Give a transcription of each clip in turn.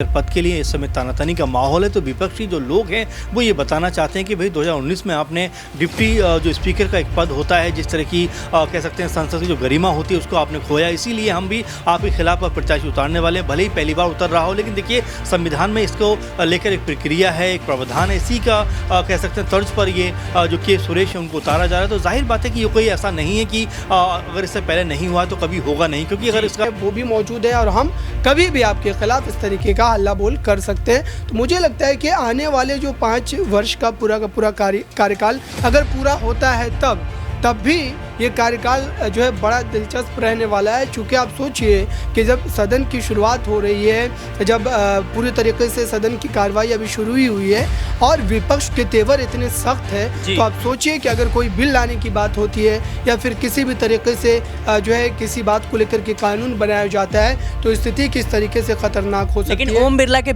पद के लिए इस समय तानातानी का माहौल है, तो विपक्षी जो लोग हैं वो ये बताना चाहते हैं कि भाई 2019 में आपने डिप्टी जो स्पीकर का एक पद होता है, जिस तरह की कह सकते हैं संसद की जो गरिमा होती है उसको आपने खोया, इसीलिए हम भी आपके खिलाफ प्रत्याशी उतारने वाले हैं। भले ही पहली बार उतर रहा हो, लेकिन देखिए संविधान में इसको लेकर एक प्रक्रिया है, एक प्रावधान है, इसी का कह सकते हैं तर्ज पर ये जो के सुरेश है उनको उतारा जा रहा है। तो जाहिर बात है कि ये कोई ऐसा नहीं है कि अगर इससे पहले नहीं हुआ तो कभी होगा नहीं, क्योंकि अगर इसका वो भी मौजूद है और हम कभी भी आपके खिलाफ इस तरीके का हल्ला बोल कर सकते हैं। तो मुझे लगता है कि आने वाले जो 5 वर्ष का पूरा कार्यकाल अगर पूरा होता है तब भी ये कार्यकाल जो है बड़ा दिलचस्प रहने वाला है। चूँकि आप सोचिए कि जब सदन की शुरुआत हो रही है, जब पूरी तरीके से सदन की कार्रवाई अभी शुरू ही हुई है और विपक्ष के तेवर इतने सख्त है, तो आप सोचिए कि अगर कोई बिल लाने की बात होती है या फिर किसी भी तरीके से जो है किसी बात को लेकर के कानून बनाया जाता है, तो स्थिति किस तरीके से खतरनाक हो सकती है। लेकिन ओम बिरला के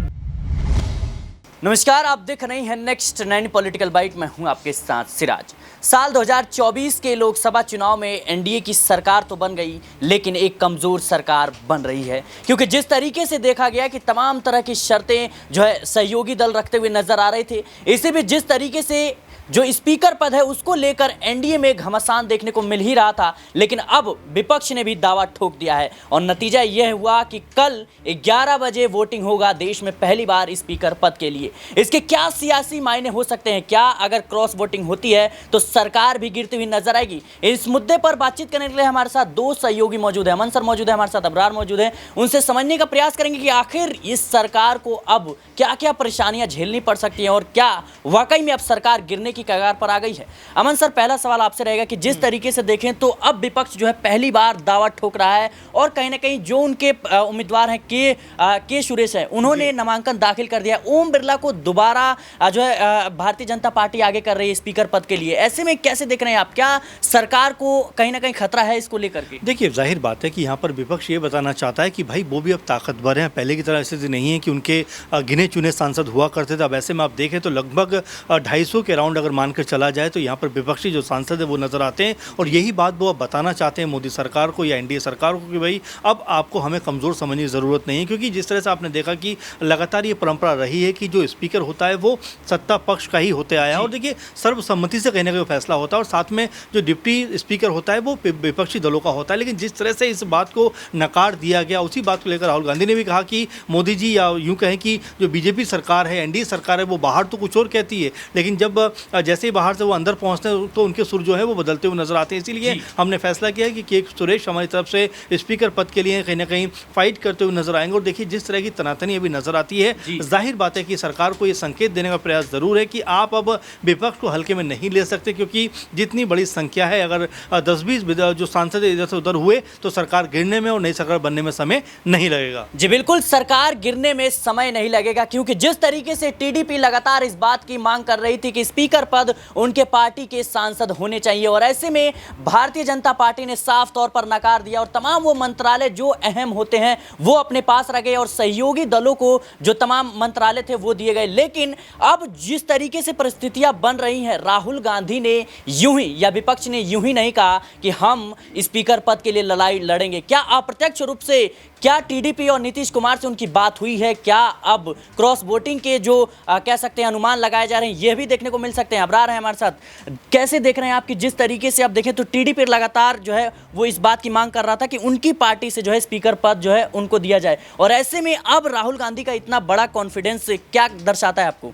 नमस्कार, आप देख रहे हैं नेक्स्ट 9 पॉलिटिकल बाइट। मैं हूं आपके साथ सिराज। साल 2024 के लोकसभा चुनाव में एनडीए की सरकार तो बन गई, लेकिन एक कमज़ोर सरकार बन रही है, क्योंकि जिस तरीके से देखा गया कि तमाम तरह की शर्तें जो है सहयोगी दल रखते हुए नजर आ रहे थे, इसी भी जिस तरीके से जो स्पीकर पद है उसको लेकर एनडीए में घमासान देखने को मिल ही रहा था, लेकिन अब विपक्ष ने भी दावा ठोक दिया है और नतीजा यह हुआ कि कल 11 बजे वोटिंग होगा देश में पहली बार स्पीकर पद के लिए। इसके क्या सियासी मायने हो सकते हैं? क्या अगर क्रॉस वोटिंग होती है तो सरकार भी गिरती हुई नजर आएगी? इस मुद्दे पर बातचीत करने के लिए हमारे साथ 2 सहयोगी मौजूद हैं। अमन सर मौजूद है, हमारे साथ अबरार मौजूद है। उनसे समझने का प्रयास करेंगे कि आखिर इस सरकार को अब क्या क्या परेशानियां झेलनी पड़ सकती हैं और क्या वाकई में अब सरकार गिरने की कगार पर आ गई है। अमन सर, पहला सवाल आपसे रहेगा कि जिस तरीके से देखें तो अब विपक्ष जो है पहली बार दावा ठोक रहा है और कहीं ना कहीं जो उनके उम्मीदवार हैं के सुरेश है, उन्होंने नामांकन दाखिल कर दिया। ओम बिरला को दोबारा जो है भारतीय जनता पार्टी आगे कर रही है स्पीकर पद के लिए। ऐसे में कैसे देख रहे हैं आप? क्या सरकार को कहीं ना कहीं खतरा है इसको लेकर के? देखिए, जाहिर बात है कि यहाँ पर विपक्ष ये बताना चाहता है कि भाई वो भी अब ताकतवर हैं, पहले की तरह स्थिति नहीं है कि उनके गिने चुने सांसद हुआ करते थे। अब ऐसे में आप देखें तो लगभग 250 के राउंड अगर मानकर चला जाए तो यहाँ पर विपक्षी जो सांसद है वो नजर आते हैं और यही बात वो अब बताना चाहते हैं मोदी सरकार को या एनडीए सरकार को कि भाई अब आपको हमें कमज़ोर समझने की ज़रूरत नहीं है, क्योंकि जिस तरह से आपने देखा कि लगातार ये परंपरा रही है कि जो स्पीकर होता है वो सत्ता पक्ष का ही होते आया है और देखिए सर्वसम्मति से कहीं ना कहीं फैसला होता है और साथ में जो डिप्टी स्पीकर होता है वो विपक्षी दलों का होता है। लेकिन जिस तरह से इस बात को नकार दिया गया, उसी बात को लेकर राहुल गांधी ने भी कहा कि मोदी जी, या यूँ कहें कि जो बीजेपी सरकार है, एनडीए सरकार है, वो बाहर तो कुछ और कहती है, लेकिन जब जैसे ही बाहर से वो अंदर पहुंचते हैं तो उनके सुर जो है वो बदलते हुए नजर आते हैं। इसीलिए हमने फैसला किया है कि के सुरेश हमारी तरफ से स्पीकर पद के लिए कहीं ना कहीं फाइट करते हुए नजर आएंगे। और देखिए जिस तरह की तनातनी अभी नजर आती है, जाहिर बात है कि सरकार को ये संकेत देने का प्रयास जरूर है कि आप अब विपक्ष को हल्के में नहीं ले सकते, क्योंकि जितनी बड़ी संख्या है, अगर 10-20 जो सांसद इधर से उधर हुए तो सरकार गिरने में और नई सरकार बनने में समय नहीं लगेगा। जी बिल्कुल, सरकार गिरने में समय नहीं लगेगा, क्योंकि जिस तरीके से टीडीपी लगातार इस बात की मांग कर रही थी कि स्पीकर पद उनके पार्टी के सांसद होने चाहिए और ऐसे में भारतीय जनता पार्टी ने साफ तौर पर नकार दिया और तमाम वो मंत्रालय जो अहम होते हैं वो अपने पास रखे और सहयोगी दलों को जो तमाम मंत्रालय थे वो दिए गए। लेकिन अब जिस तरीके से परिस्थितियां बन रही हैं, राहुल गांधी ने यूं ही या विपक्ष ने यूं ही नहीं कहा कि हम स्पीकर पद के लिए लड़ाई लड़ेंगे। क्या अप्रत्यक्ष रूप से क्या टीडीपी और नीतीश कुमार से उनकी बात हुई है? क्या अब क्रॉस वोटिंग के जो कह सकते हैं अनुमान लगाए जा रहे हैं ये भी देखने को मिल सकते हैं? अबरार हैं हमारे साथ, कैसे देख रहे हैं आप कि जिस तरीके से आप देखें तो टीडीपी लगातार जो है वो इस बात की मांग कर रहा था कि उनकी पार्टी से जो है स्पीकर पद जो है उनको दिया जाए, और ऐसे में अब राहुल गांधी का इतना बड़ा कॉन्फिडेंस क्या दर्शाता है आपको?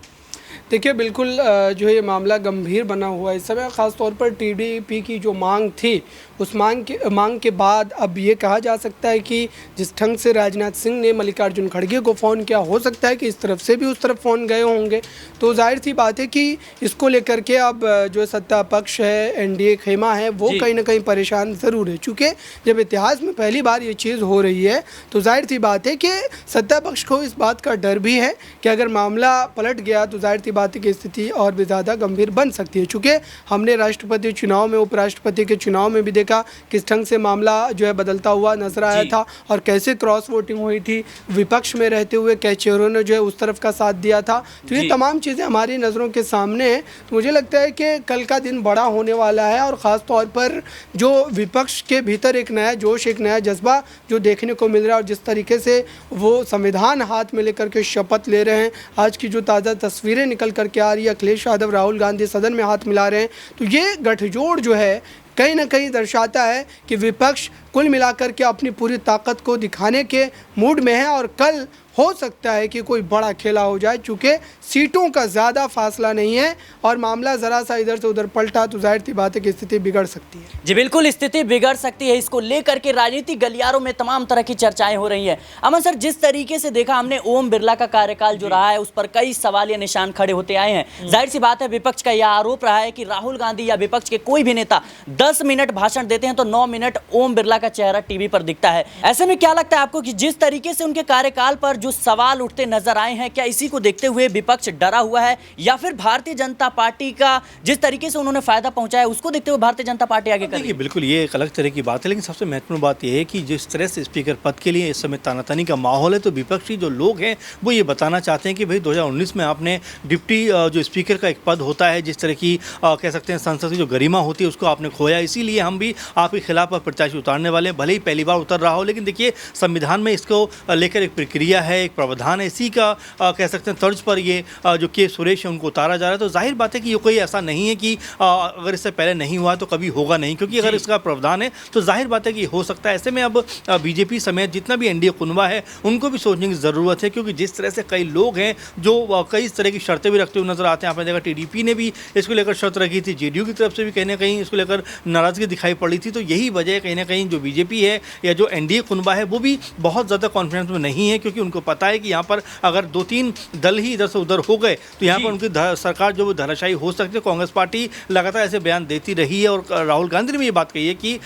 देखिए, बिल्कुल जो है ये मामला गंभीर बना हुआ है इस समय। ख़ास तौर पर टीडीपी की जो मांग थी, उस मांग के बाद अब ये कहा जा सकता है कि जिस ढंग से राजनाथ सिंह ने मल्लिकार्जुन खड़गे को फ़ोन किया, हो सकता है कि इस तरफ से भी उस तरफ फ़ोन गए होंगे। तो जाहिर सी बात है कि इसको लेकर के अब जो सत्ता पक्ष है, एनडीए खेमा है, वो कहीं ना कहीं परेशान ज़रूर है। चूँकि जब इतिहास में पहली बार ये चीज़ हो रही है तो जाहिर सी बात है कि सत्ता पक्ष को इस बात का डर भी है कि अगर मामला पलट गया तो जाहिर सी बात है कि स्थिति और भी ज़्यादा गंभीर बन सकती है। चूँकि हमने राष्ट्रपति चुनाव में, उपराष्ट्रपति के चुनाव में भी देखा देखा किस ढंग से मामला जो है बदलता हुआ नजर आया था और कैसे क्रॉस वोटिंग हुई थी, विपक्ष में रहते हुए कई चेहरों ने जो है उस तरफ का साथ दिया था। तो ये तमाम चीज़ें हमारी नज़रों के सामने हैं। तो मुझे लगता है कि कल का दिन बड़ा होने वाला है और ख़ास तौर पर जो विपक्ष के भीतर एक नया जोश, एक नया जज्बा जो देखने को मिल रहा है और जिस तरीके से वो संविधान हाथ में लेकर के शपथ ले रहे हैं, आज की जो ताज़ा तस्वीरें निकल करके आ रही है, अखिलेश यादव राहुल गांधी सदन में हाथ मिला रहे हैं, तो ये गठजोड़ जो है कहीं ना कहीं दर्शाता है कि विपक्ष कुल मिलाकर के अपनी पूरी ताकत को दिखाने के मूड में है और कल हो सकता है कि कोई बड़ा खेला हो जाए, चूँकि सीटों का ज़्यादा फासला नहीं है और मामला ज़रा सा इधर से उधर पलटा तो जाहिर सी बात है कि स्थिति बिगड़ सकती है। जी बिल्कुल, स्थिति बिगड़ सकती है। इसको लेकर के राजनीतिक गलियारों में तमाम तरह की चर्चाएं हो रही हैं। अमन सर, जिस तरीके से देखा हमने ओम बिरला का कार्यकाल जो रहा है उस पर कई सवाल या निशान खड़े होते आए हैं। जाहिर सी बात है विपक्ष का यह आरोप रहा है कि राहुल गांधी या विपक्ष के कोई भी नेता 10 मिनट भाषण देते हैं तो 9 मिनट ओम बिरला का चेहरा टीवी पर दिखता है। ऐसे में क्या लगता है आपको कि जिस तरीके से उनके कार्यकाल पर जो सवाल उठते नजर आए हैं, क्या इसी को देखते हुए विपक्ष डरा हुआ है या फिर भारतीय जनता पार्टी का जिस तरीके से उन्होंने फायदा पहुंचाया उसको देखते हुए भारतीय जनता पार्टी आगे करेगी? बिल्कुल, ये एक अलग तरह की बात है, लेकिन सबसे महत्वपूर्ण बात यह है कि जिस तरह से स्पीकर पद के लिए इस समय तानातानी का माहौल है, तो विपक्षी जो लोग हैं वो ये बताना चाहते हैं कि भाई 2019 में आपने डिप्टी जो स्पीकर का एक पद होता है, जिस तरह की कह सकते हैं संसद की जो गरिमा होती है उसको आपने खोया, इसीलिए हम भी आपके खिलाफ प्रत्याशी उतारने वाले हैं। भले ही पहली बार उतर रहा हो, लेकिन देखिए संविधान में इसको लेकर एक प्रक्रिया है, एक प्रावधान है, इसी का कह सकते हैं तर्ज पर ये जो के सुरेश है उनको उतारा जा रहा है। तो जाहिर बात है कि ये कोई ऐसा नहीं है कि अगर इससे पहले नहीं हुआ तो कभी होगा नहीं, क्योंकि अगर इसका प्रावधान है तो जाहिर बात है कि हो सकता है। ऐसे में अब बीजेपी समेत जितना भी एनडीए कुनबा है उनको भी सोचने की ज़रूरत है, क्योंकि जिस तरह से कई लोग हैं जो कई तरह की शर्तें भी रखते हुए नजर आते हैं। आपने देखा टीडीपी ने भी इसको लेकर शर्त रखी थी, जेडीयू की तरफ से भी कहीं ना कहीं इसको लेकर नाराजगी दिखाई पड़ी थी। तो यही वजह है कहीं ना कहीं जो बीजेपी है या जो एनडीए कुनबा है वो भी बहुत ज़्यादा कॉन्फिडेंस में नहीं है, क्योंकि उनको पता है कि यहाँ पर अगर 2-3 दल ही इधर से उधर हो गए तो यहाँ पर उनकी सरकार जो धराशायी हो सकती है। कांग्रेस पार्टी लगातार ऐसे बयान देती रही है और राहुल गांधी ने भी ये बात कही है कि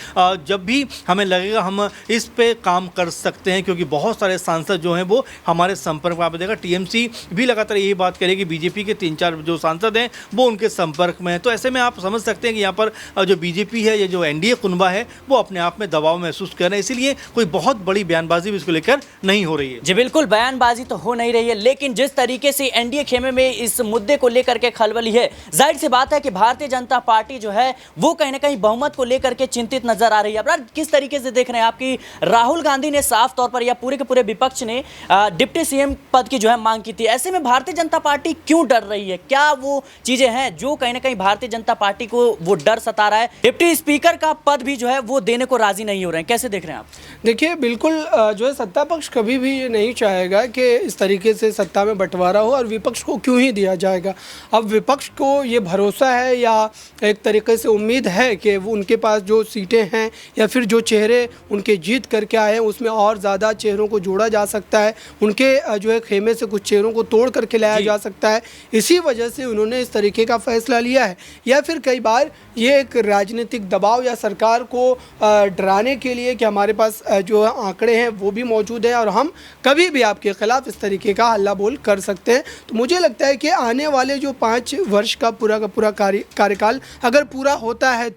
जब भी हमें लगेगा हम इस पे काम कर सकते हैं, क्योंकि बहुत सारे सांसद जो हैं वो हमारे संपर्क में। आप देखा टीएमसी भी लगातार यही बात करेगी, बीजेपी के 3-4 जो सांसद हैं वो उनके संपर्क में हैं। तो ऐसे में आप समझ सकते हैं कि यहाँ पर जो बीजेपी है या जो एनडीए कुनबा है वो अपने आप में दबाव महसूस कर रहे हैं, इसीलिए कोई बहुत बड़ी बयानबाजी भी इसको लेकर नहीं हो रही है। जी बिल्कुल, बयानबाजी तो हो नहीं रही है, लेकिन जिस तरीके से एनडीए खेमे में इस मुद्दे को लेकर के खलबली है, जाहिर सी बात है कि भारतीय जनता पार्टी जो है वो कहीं ना कहीं बहुमत को लेकर के चिंतित नजर आ रही है। अब किस तरीके से देख रहे हैं आप कि राहुल गांधी ने साफ तौर पर या पूरे के पूरे विपक्ष ने डिप्टी सीएम पद की जो है मांग की थी। ऐसे में भारतीय जनता पार्टी क्यों डर रही है? क्या वो चीजें हैं जो कहीं ना कहीं भारतीय जनता पार्टी को वो डर सता रहा है? डिप्टी स्पीकर का पद भी जो है वो देने को राजी नहीं हो रहे हैं, कैसे देख रहे हैं आप? देखिए बिल्कुल, जो है सत्ता पक्ष कभी भी ये नहीं चाहेगा कि इस तरीके से सत्ता में बंटवारा हो, और विपक्ष को क्यों ही दिया जाएगा। अब विपक्ष को ये भरोसा है या एक तरीके से उम्मीद है कि वो उनके पास जो सीटें हैं या फिर जो चेहरे उनके जीत करके आए हैं उसमें और ज़्यादा चेहरों को जोड़ा जा सकता है, उनके जो है खेमे से कुछ चेहरों को तोड़ करके लाया जा सकता है। इसी वजह से उन्होंने इस तरीके का फैसला लिया है, या फिर कई बार ये एक राजनीतिक दबाव या सरकार को डराने के लिए कि हमारे पास जो आंकड़े हैं वो भी मौजूद हैं और हम कभी भी आपके खिलाफ इस तरीके का हल्ला बोल कर सकते हैं। तो मुझे लगता है कि आने वाले जो 5 वर्ष का पूरा कार्यकाल अगर पूरा होता है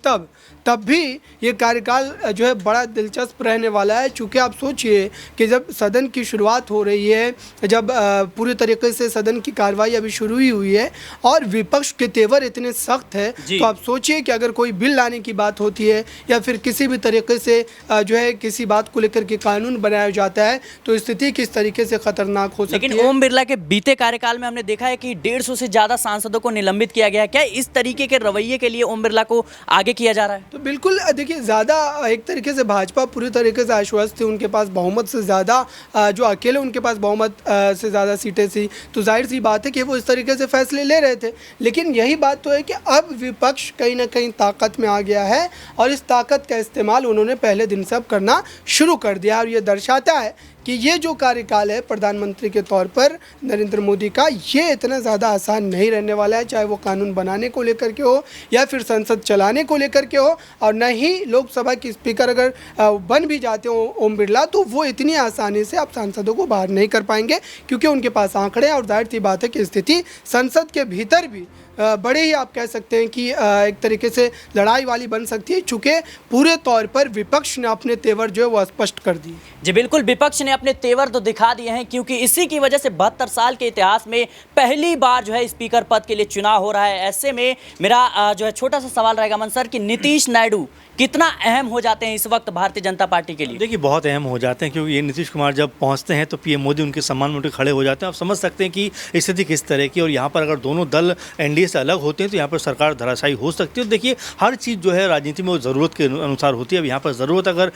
तब भी ये कार्यकाल जो है बड़ा दिलचस्प रहने वाला है। चूँकि आप सोचिए कि जब सदन की शुरुआत हो रही है, जब पूरी तरीके से सदन की कार्रवाई अभी शुरू ही हुई है और विपक्ष के तेवर इतने सख्त है, तो आप सोचिए कि अगर कोई बिल लाने की बात होती है या फिर किसी भी तरीके से जो है किसी बात को लेकर के कानून बनाया जाता है तो स्थिति किस तरीके से खतरनाक हो सकती है। लेकिन ओम बिरला के बीते कार्यकाल में हमने देखा है कि 150 से ज़्यादा सांसदों को निलंबित किया गया है। क्या इस तरीके के रवैये के लिए ओम बिरला को आगे किया जा रहा है? तो बिल्कुल, देखिए ज़्यादा एक तरीके से भाजपा पूरी तरीके से आश्वस्त थी, उनके पास बहुमत से ज़्यादा जो अकेले उनके पास बहुमत से ज़्यादा सीटें थी, तो जाहिर सी बात है कि वो इस तरीके से फैसले ले रहे थे। लेकिन यही बात तो है कि अब विपक्ष कहीं ना कहीं ताकत में आ गया है और इस ताकत का इस्तेमाल उन्होंने पहले दिन से अब करना शुरू कर दिया, और ये दर्शाता है कि ये जो कार्यकाल है प्रधानमंत्री के तौर पर नरेंद्र मोदी का, ये इतना ज़्यादा आसान नहीं रहने वाला है, चाहे वो कानून बनाने को लेकर के हो या फिर संसद चलाने को लेकर के हो। और न ही लोकसभा के स्पीकर अगर बन भी जाते हो ओम बिरला, तो वो इतनी आसानी से आप सांसदों को बाहर नहीं कर पाएंगे, क्योंकि उनके पास आंकड़े हैं। और जाहिर सी बात है कि स्थिति संसद के भीतर भी बड़े ही आप कह सकते हैं कि एक तरीके से लड़ाई वाली बन सकती है, चूँकि पूरे तौर पर विपक्ष ने अपने तेवर जो है वो स्पष्ट कर दिए। जी बिल्कुल, विपक्ष ने अपने तेवर तो दिखा दिए हैं, क्योंकि इसी की वजह से 72 साल के इतिहास में पहली बार जो है स्पीकर पद के लिए चुनाव हो रहा है। ऐसे में मेरा जो है छोटा सा सवाल रहेगा मन सर कि नीतीश नायडू कितना अहम हो जाते हैं इस वक्त भारतीय जनता पार्टी के लिए? देखिए बहुत अहम हो जाते हैं, क्योंकि ये नीतीश कुमार जब पहुंचते हैं तो पीएम मोदी उनके सम्मान में उठ के खड़े हो जाते हैं। आप समझ सकते हैं कि स्थिति किस तरह की, और यहाँ पर अगर दोनों दल एनडीए से अलग होते हैं तो यहाँ पर सरकार धराशायी हो सकती है। देखिए हर चीज़ जो है राजनीति में वो ज़रूरत के अनुसार होती है। अब यहाँ पर ज़रूरत अगर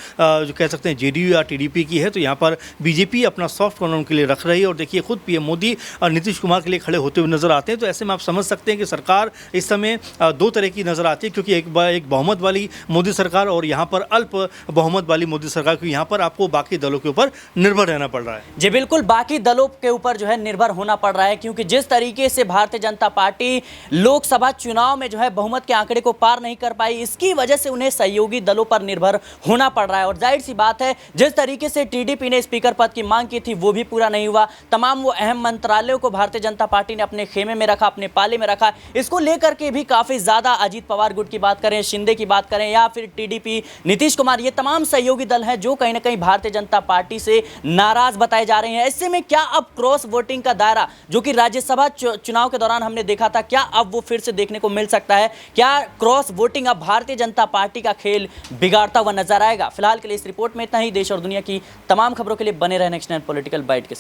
जो कह सकते हैं जेडीयू या टीडीपी की है, तो यहाँ पर बीजेपी अपना सॉफ्ट कॉर्नर उनके लिए रख रही है। और देखिए खुद पीएम मोदी और नीतीश कुमार के लिए खड़े होते हुए नजर आते हैं। तो ऐसे में आप समझ सकते हैं कि सरकार इस समय दो तरह की नजर आती है, क्योंकि एक बहुमत वाली मोदी सरकार और यहाँ पर अल्प बहुमत वाली मोदी सरकार, क्योंकि यहाँ पर आपको बाकी दलों के ऊपर निर्भर रहना पड़ रहा है। जी बिल्कुल, बाकी दलों के ऊपर जो है निर्भर होना पड़ रहा है, क्योंकि जिस तरीके से भारतीय जनता पार्टी लोकसभा चुनाव में जो है बहुमत के आंकड़े को पार नहीं कर पाई, इसकी वजह से उन्हें सहयोगी दलों पर निर्भर होना पड़ रहा है। और जाहिर सी बात है, जिस तरीके से टीडीपी ने स्पीकर पद की मांग की थी वो भी पूरा नहीं हुआ। तमाम वो अहम मंत्रालयों को भारतीय जनता पार्टी ने अपने खेमे में रखा, अपने पाले में रखा। इसको लेकर के भी काफी ज्यादा अजीत पवार गुट की बात करें, शिंदे की बात करें या फिर टीडीपी, नीतीश कुमार, ये तमाम सहयोगी दल हैं जो कहीं ना कहीं भारतीय जनता पार्टी से नाराज बताए जा रहे हैं। ऐसे में क्या अब क्रॉस वोटिंग का दायरा जो कि राज्यसभा चुनाव के दौरान हमने देखा था, क्या अब वो फिर से देखने को मिल सकता है? क्या क्रॉस वोटिंग अब भारतीय जनता पार्टी का खेल बिगाड़ता हुआ नजर आएगा? फिलहाल के लिए इस रिपोर्ट में इतना ही। देश और दुनिया की तमाम खबरों के लिए बने रहे नेक्स्ट 9 पॉलिटिकल बाइट के साथ।